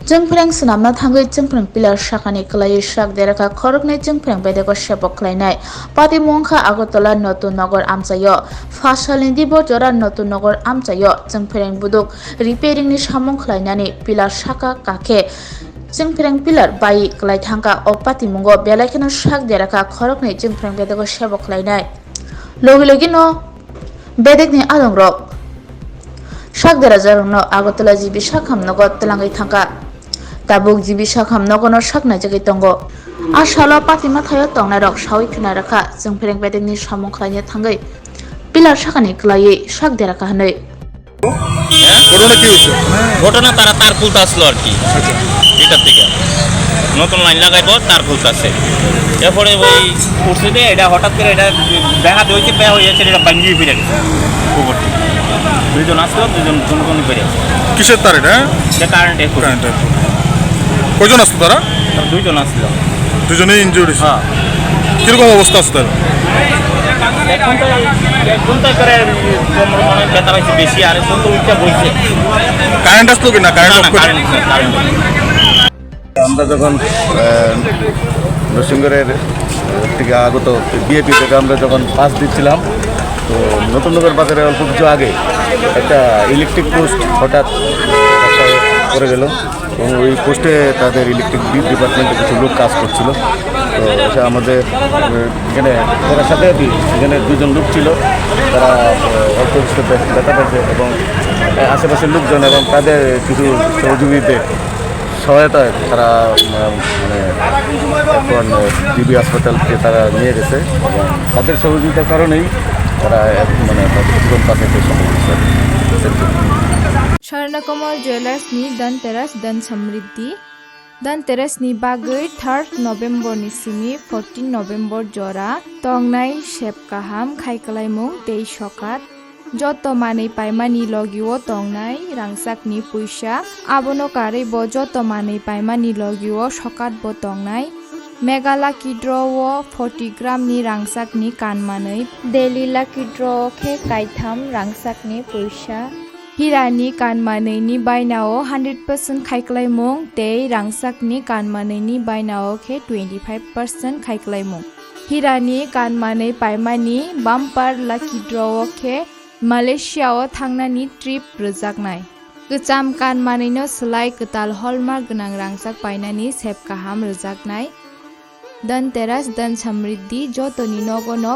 Chwngpherang swnamna thangwi Chwngpherang pillar Sakani klai sak deraka Khoroknwi Chwngpherang bedeko Sebok khlainai pati Wngkha Agartala Notun Nogor amchayo Fasalindi bojora Notun Nogor amchayo Chwngpherang buduk repairing ni samung khlainani pillar saka kakhe Chwngpherang pillar bai klai thangka o pati mungo belaikeno sak deraka Khoroknwi Chwngpherang bedeko Sebok khlainai logi no bedekni adongrok sak derajarongno Agartala jibi sakhamnogo tlangai thangka tabuk jibi sakhamnogono saknai jagui tongo asalo patima thayo tongnarok sawi khna rakha Chwngpherang bedekni samung khlaina thangui pillar sakani klai sak deraka hanoi ঘটনা কি হয়েছে? ঘটনা তারা তার খুলতে আসলো আর কি এটার থেকে নতুন লাইন লাগাইবো তার খুলতে আসে এরপরে ওই উঠছে যে এটা হঠাৎ করে এটা দেখা হয়েছে ব্যয় হয়েছে এটা ভাঙ্গিয়ে ফিরে গেছে উপর থেকে দুইজন আসলো দুজন কোনো ফিরে গেছে কিসের তার এটা? কারেন্টে কয়জন আসলো তারা? দুইজন আসলো দুজনেই ইনজুর্ড হয়েছে। হ্যাঁ কিরকম অবস্থা আছে তার? এখন তো করে কোমর মনে ব্যথা পাইছে বেশি আর এখন তো উঠতে বইছে কারেন্ট আসলো কি না? কারেন্ট আমরা যখন নরসিংগড়ের থেকে আগত ডিএপি থেকে আমরা যখন পাস দিচ্ছিলাম তো নতুন নগর বাজারে অল্প কিছু আগে একটা ইলেকট্রিক পোস্ট হঠাৎ করে গেল এবং ওই পোস্টে তাদের ইলেকট্রিক ডিপার্টমেন্টে কিছু লোক কাজ করছিল তো এটা আমাদের এখানে তার সাথে এখানে দুজন লোক ছিল তারা অল্প কিছু ব্যথা পেয়েছে এবং আশেপাশের লোকজন এবং তাদের কিছু সহযোগীদের সহায়তায় তারা মানে এখন জিবি হাসপাতালকে তারা নিয়ে গেছে এবং তাদের সহযোগিতার কারণেই তারা মানে তাদের জীবন বাঁচাতে সক্ষম হয়েছে। Swrangchati Jewelers ni Dhanteras dan Samriddhi Dhanteras ni bagui 3rd November ni simi 14 November jora tongnai sepkaham khaikalaimung tei sokat joto manei paimani logiwo tongnai rangsakni puisa abono kare bo joto manei paimani logiwo sokat bo tongnai Mega Lucky Draw 40 gram ni rangsakni kanmanei Daily Lucky Draw khe kaitham rangsakni puisa Hirani kanmanei ni bainao 100% khaikalaimung tei rangsakni kanmanei ni bainao khe 25% khaikalaimung Hirani kanmanei paimani bumper Lucky Draw khe Malaysia o thangnani trip rwjaknai Gcham kanmanei no slai gtal hallmark gnang rangsak painani sepkaham rwjaknai Dhanteras dan Samriddhi jotoni nogono